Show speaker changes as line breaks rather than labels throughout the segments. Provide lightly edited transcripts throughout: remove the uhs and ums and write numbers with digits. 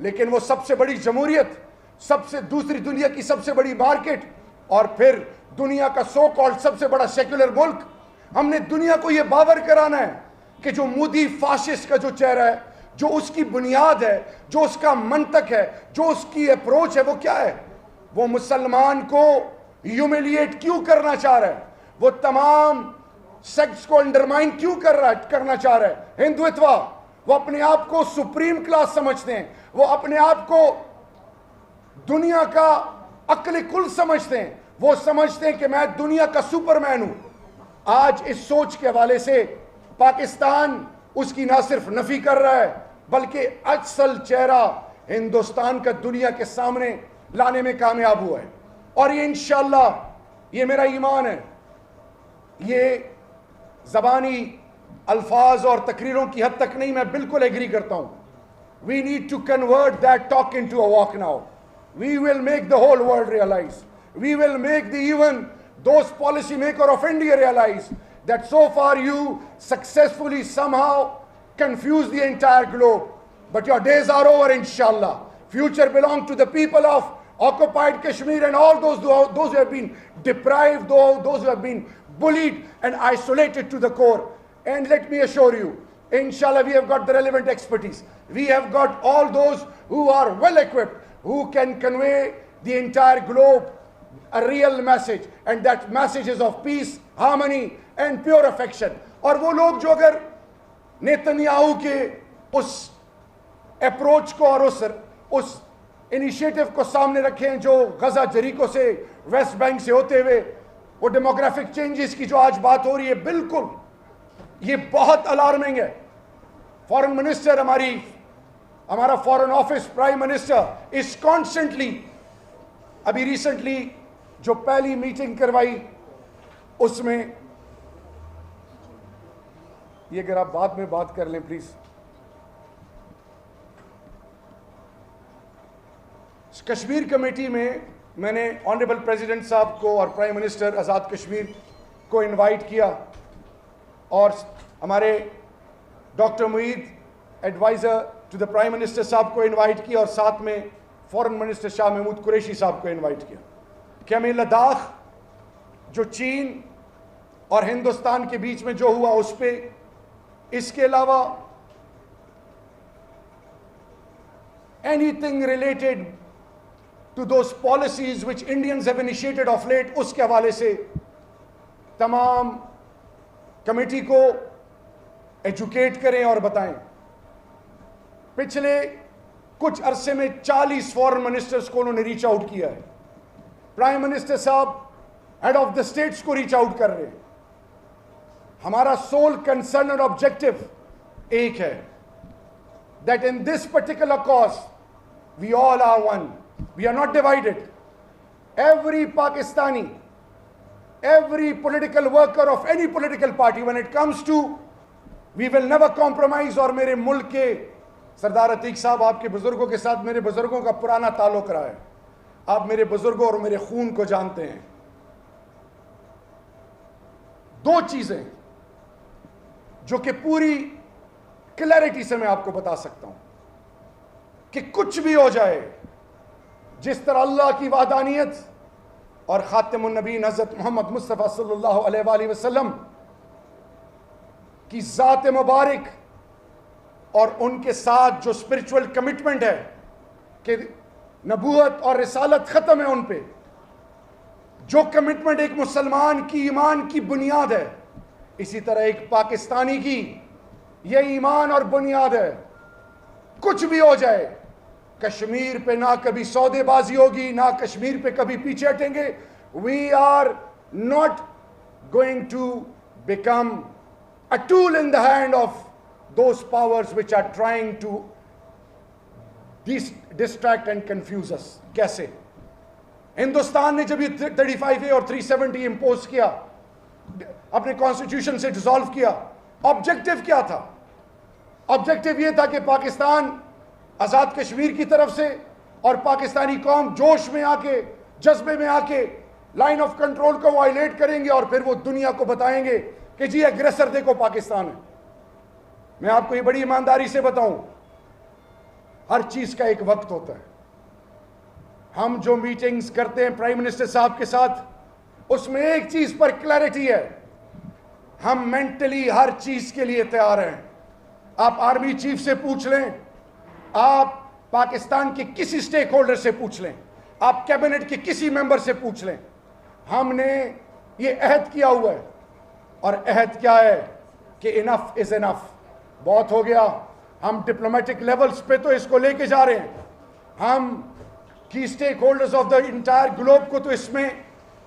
لیکن وہ سب سے بڑی جمہوریت, سب سے دوسری دنیا کی سب سے بڑی مارکیٹ, اور پھر دنیا کا سو کالڈ سب سے بڑا سیکولر ملک. ہم نے دنیا کو یہ باور کرانا ہے کہ جو مودی فاشسٹ کا جو چہرہ ہے, جو اس کی بنیاد ہے, جو اس کا منطق ہے, جو اس کی اپروچ ہے, وہ کیا ہے؟ وہ مسلمان کو ہیوملیٹ کیوں کرنا چاہ رہا ہے؟ وہ تمام سیکٹس کو انڈرمائن کیوں کرنا چاہ رہا ہے؟ ہندوتوا, وہ اپنے آپ کو سپریم کلاس سمجھتے ہیں, وہ اپنے آپ کو دنیا کا عقل کل سمجھتے ہیں, وہ سمجھتے ہیں کہ میں دنیا کا سپرمین ہوں. آج اس سوچ کے حوالے سے پاکستان اس کی نہ صرف نفی کر رہا ہے, بلکہ اصل چہرہ ہندوستان کا دنیا کے سامنے لانے میں کامیاب ہوا ہے. اور یہ انشاءاللہ, یہ میرا ایمان ہے, یہ زبانی الفاظ اور تقریروں کی حد تک نہیں, میں بالکل ایگری کرتا ہوں. We need to convert that talk into a walk now. We will make the whole world realize. We will make even those policy makers of India realize that so far you successfully somehow confused the entire globe. But your days are over, inshallah. Future belongs to the people of occupied Kashmir and all those who have been deprived, those who have been bullied and isolated to the core. And let me assure you, inshallah, we have got the relevant expertise. We have got all those who are well equipped, who can convey the entire globe a real message. And that message is of peace, harmony and pure affection. اور وہ لوگ جو اگر نیتنیاہو کے اس approach کو اور اس initiative کو سامنے رکھیں جو غزہ جریکو سے, ویسٹ بینک سے ہوتے ہوئے وہ ڈیموگرافک چینجز کی جو آج بات ہو رہی ہے, بالکل یہ بہت الارمنگ ہے. فورن منسٹر ہمارا فورن آفس, پرائم منسٹر اس کانسٹنٹلی, ابھی ریسنٹلی جو پہلی میٹنگ کروائی اس میں, یہ اگر آپ بعد میں بات کر لیں پلیز. کشمیر کمیٹی میں نے آنریبل پریزیڈنٹ صاحب کو اور پرائم منسٹر آزاد کشمیر کو انوائٹ کیا, اور ہمارے doctor Moeed adviser to the prime minister صاحب کو انوائٹ کیا, اور ساتھ میں فورن منسٹر شاہ محمود قریشی صاحب کو انوائٹ کیا کہ ہمیں لداخ جو چین اور ہندوستان کے بیچ میں جو ہوا اس پہ, اس کے علاوہ any thing related to those policies which Indians have initiated of late, اس کے حوالے سے تمام کمیٹی کو ایجوکیٹ کریں اور بتائیں. پچھلے کچھ عرصے میں 40 فورن منسٹرز کو انہوں نے ریچ آؤٹ کیا ہے. پرائم منسٹر صاحب ہیڈ آف دا اسٹیٹس کو ریچ آؤٹ کر رہے ہیں. ہمارا سول کنسرن اور آبجیکٹو ایک ہے, that in this particular cause we all are one. We are not divided. Every Pakistani, every political worker of any political party, when it comes to, we will never compromise. اور میرے ملک کے سردار عتیق صاحب, آپ کے بزرگوں کے ساتھ میرے بزرگوں کا پرانا تعلق رہا ہے. آپ میرے بزرگوں اور میرے خون کو جانتے ہیں. دو چیزیں جو کہ پوری کلیئرٹی سے میں آپ کو بتا سکتا ہوں کہ کچھ بھی ہو جائے, جس طرح اللہ کی وحدانیت اور خاتم النبیین حضرت محمد مصطفیٰ صلی اللہ علیہ وآلہ وسلم کی ذات مبارک اور ان کے ساتھ جو اسپرچول کمٹمنٹ ہے کہ نبوت اور رسالت ختم ہے ان پہ, جو کمٹمنٹ ایک مسلمان کی ایمان کی بنیاد ہے, اسی طرح ایک پاکستانی کی یہ ایمان اور بنیاد ہے. کچھ بھی ہو جائے, کشمیر پہ نہ کبھی سودے بازی ہوگی, نہ کشمیر پہ کبھی پیچھے ہٹیں گے. We are not going to become a tool in the hand of those powers which are trying to distract and confuse us. کیسے؟ ہندوستان نے جب یہ 35A اور 370 امپوز کیا, اپنے کانسٹیٹیوشن سے ڈیزالو کیا, آبجیکٹو کیا تھا؟ آبجیکٹو یہ تھا کہ پاکستان آزاد کشمیر کی طرف سے اور پاکستانی قوم جوش میں آ کے, جذبے میں آ کے لائن آف کنٹرول کو وائلیٹ کریں گے, اور پھر وہ دنیا کو بتائیں گے کہ جی ایگریسر دیکھو پاکستان ہے. میں آپ کو یہ بڑی ایمانداری سے بتاؤں, ہر چیز کا ایک وقت ہوتا ہے. ہم جو میٹنگز کرتے ہیں پرائم منسٹر صاحب کے ساتھ, اس میں ایک چیز پر کلیئرٹی ہے, ہم مینٹلی ہر چیز کے لیے تیار ہیں. آپ آرمی چیف سے پوچھ لیں, آپ پاکستان کے کسی سٹیک ہولڈر سے پوچھ لیں, آپ کیبنٹ کے کسی ممبر سے پوچھ لیں, ہم نے یہ عہد کیا ہوا ہے. اور عہد کیا ہے کہ انف از انف, بہت ہو گیا. ہم ڈپلومیٹک لیولز پہ تو اس کو لے کے جا رہے ہیں, ہم کی stakeholders of the entire globe کو تو اس میں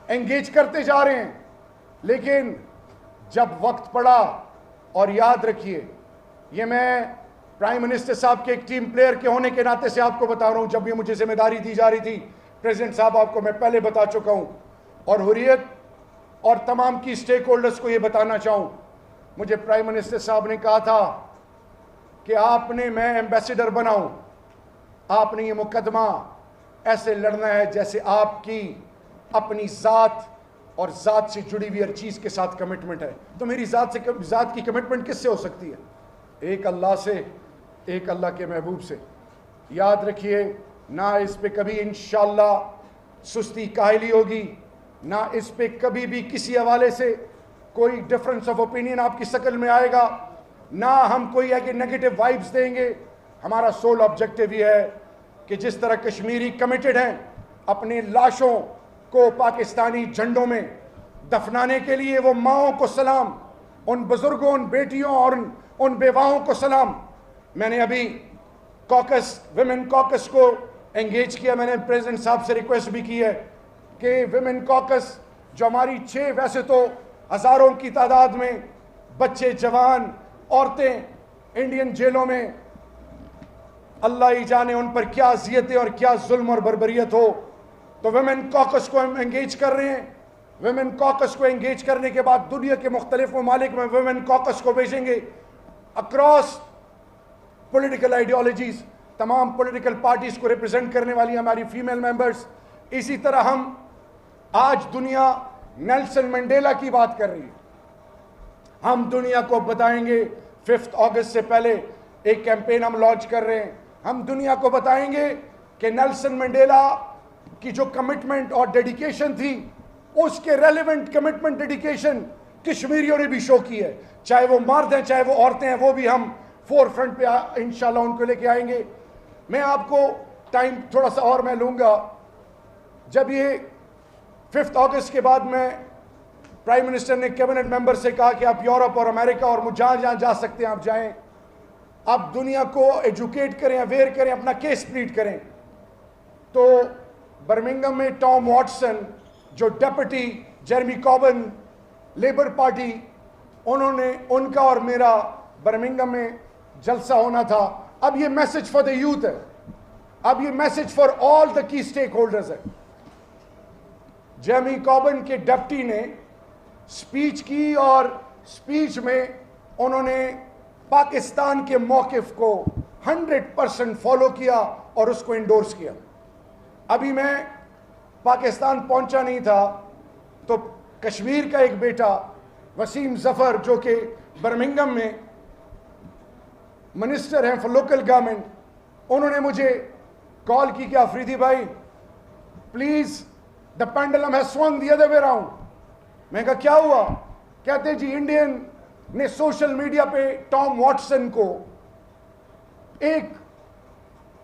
انگیج کرتے جا رہے ہیں. لیکن جب وقت پڑا, اور یاد رکھیے یہ میں پرائم منسٹر صاحب کے ایک ٹیم پلیئر کے ہونے کے ناطے سے آپ کو بتا رہا ہوں, جب یہ مجھے ذمہ داری دی جا رہی تھی پریزیڈنٹ صاحب آپ کو میں پہلے بتا چکا ہوں, اور حریت اور تمام کی سٹیک ہولڈرز کو یہ بتانا چاہوں. مجھے پرائم منسٹر صاحب نے کہا تھا کہ آپ نے, میں ایمبیسیڈر بناؤں, آپ نے یہ مقدمہ ایسے لڑنا ہے جیسے آپ کی اپنی ذات اور ذات سے جڑی ہوئی ہر چیز کے ساتھ کمٹمنٹ ہے. تو میری ذات کی کمٹمنٹ کس سے ہو سکتی ہے؟ ایک اللہ سے, ایک اللہ کے محبوب سے. یاد رکھیے, نہ اس پہ کبھی انشاءاللہ سستی کاہلی ہوگی, نہ اس پہ کبھی بھی کسی حوالے سے کوئی ڈفرنس آف اوپینین آپ کی شکل میں آئے گا, نہ ہم کوئی ہے کہ نیگیٹو وائبز دیں گے. ہمارا سول آبجیکٹیو یہ ہے کہ جس طرح کشمیری کمیٹڈ ہیں اپنی لاشوں کو پاکستانی جھنڈوں میں دفنانے کے لیے, وہ ماؤں کو سلام, ان بزرگوں, ان بیٹیوں اور ان بیواؤں کو سلام. میں نے ابھی کوکس, ویمن کوکس کو انگیج کیا. میں نے پریزیڈنٹ صاحب سے ریکویسٹ بھی کی ہے کہ ویمن کوکس جو ہماری 6 ویسے تو ہزاروں کی تعداد میں بچے, جوان, عورتیں انڈین جیلوں میں, اللہ ہی جانے ان پر کیا اذیتیں اور کیا ظلم اور بربریت ہو, تو ویمن کوکس کو ہم انگیج کر رہے ہیں. ویمن کوکس کو انگیج کرنے کے بعد دنیا کے مختلف ممالک میں ویمن کوکس کو بھیجیں گے اکراس پولیٹیکل آئیڈیالوجیز, تمام پولیٹیکل پارٹیز کو ریپرزینٹ کرنے والی ہماری فیمیل ممبرز. اسی طرح ہم آج دنیا نیلسن منڈیلا کی بات کر رہی ہے, ہم دنیا کو بتائیں گے 5 اگست سے پہلے ایک کیمپین ہم لانچ کر رہے ہیں. ہم دنیا کو بتائیں گے کہ نیلسن منڈیلا کی جو کمٹمنٹ اور ڈیڈیکیشن تھی, اس کے ریلیونٹ کمٹمنٹ ڈیڈیکیشن کشمیریوں نے بھی شو کی ہے, چاہے وہ مرد ہیں چاہے وہ عورتیں ہیں, وہ بھی ہم فور فرنٹ پہ انشاءاللہ ان کو لے کے آئیں گے. میں آپ کو ٹائم تھوڑا سا اور میں لوں گا. جب یہ 5 اگست کے بعد میں پرائم منسٹر نے کیبنٹ ممبر سے کہا کہ آپ یورپ اور امریکہ اور جہاں جہاں جا سکتے ہیں آپ جائیں, آپ دنیا کو ایجوکیٹ کریں, اویئر کریں, اپنا کیس پلیٹ کریں. تو برمنگم میں ٹام واٹسن جو deputy Jeremy carbon labour party, انہوں نے, ان کا اور میرا برمنگم میں جلسہ ہونا تھا. اب یہ میسج فار دا یوتھ ہے, اب یہ میسج فار آل دا کی اسٹیک ہولڈرز ہے. جیرمی کاربن کے ڈیپٹی نے سپیچ کی, اور سپیچ میں انہوں نے پاکستان کے موقف کو 100% فالو کیا اور اس کو انڈورس کیا. ابھی میں پاکستان پہنچا نہیں تھا تو کشمیر کا ایک بیٹا وسیم ظفر جو کہ برمنگم میں منسٹر ہیں فار لوکل گورنمنٹ, انہوں نے مجھے کال کی کہ آفریدی بھائی please the pendulum has swing the other way round. میں کہا کیا ہوا؟ کہتے جی انڈین نے سوشل میڈیا پہ ٹام واٹسن کو ایک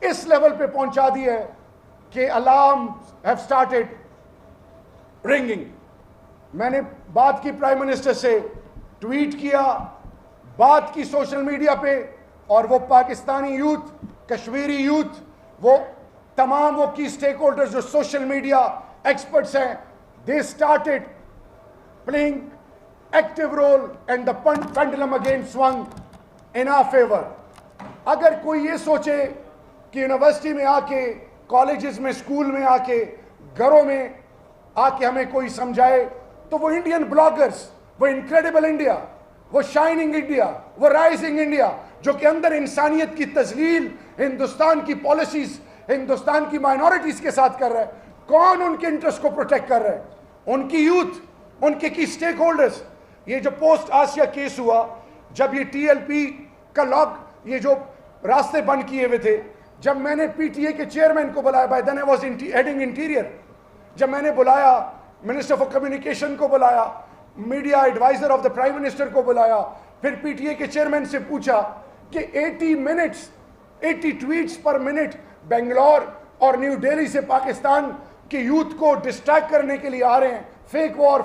اس لیول پہ پہنچا دی ہے کہ الارم ہیو سٹارٹڈ رنگنگ. میں نے بات کی پرائم منسٹر سے, ٹویٹ کیا, بات کی سوشل میڈیا پہ, اور وہ پاکستانی یوتھ, کشمیری یوتھ, وہ تمام وہ کی اسٹیک ہولڈرز جو سوشل میڈیا ایکسپرٹس ہیں, they started playing active role and the pendulum again swung in our favor. اگر کوئی یہ سوچے کہ یونیورسٹی میں آ کے, کالجز میں, اسکول میں آ کے, گھروں میں آ کے ہمیں کوئی سمجھائے, تو وہ انڈین بلاگرز, وہ انکریڈیبل انڈیا, وہ شائننگ انڈیا, وہ رائزنگ انڈیا, جو کہ اندر انسانیت کی تذلیل, ہندوستان کی پالیسیز, ہندوستان کی مائنورٹیز کے ساتھ کر رہا ہے, کون ان کے انٹرسٹ کو پروٹیکٹ کر رہا ہے؟ ان کی یوتھ, ان کے کی اسٹیک ہولڈرز. یہ جو پوسٹ آسیا کیس ہوا, جب یہ ٹی ایل پی کا لاک, یہ جو راستے بند کیے ہوئے تھے, جب میں نے پی ٹی اے کے چیئرمین کو بلایا, by then I was heading interior, جب میں نے بلایا منسٹر فار کمیونیکیشن کو بلایا, media adviser of the prime minister کو بلایا, پھر پی ٹی اے کے چیئرمین سے پوچھا کہ 80 ٹویٹس پر منٹ بنگلور اور نیو ڈیلی سے پاکستان کے یوتھ کو ڈسٹریکٹ کرنے کے لیے آ رہے ہیں, فیک وار,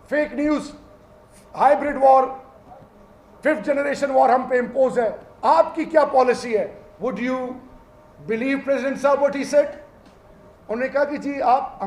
فیک نیوز, ہائیبریڈ وار, 5th جنریشن وار ہم پہ امپوز ہے, آپ کی کیا پالیسی ہے؟ Would you believe President Saab what he said? انہوں نے کہا کہ جی آپ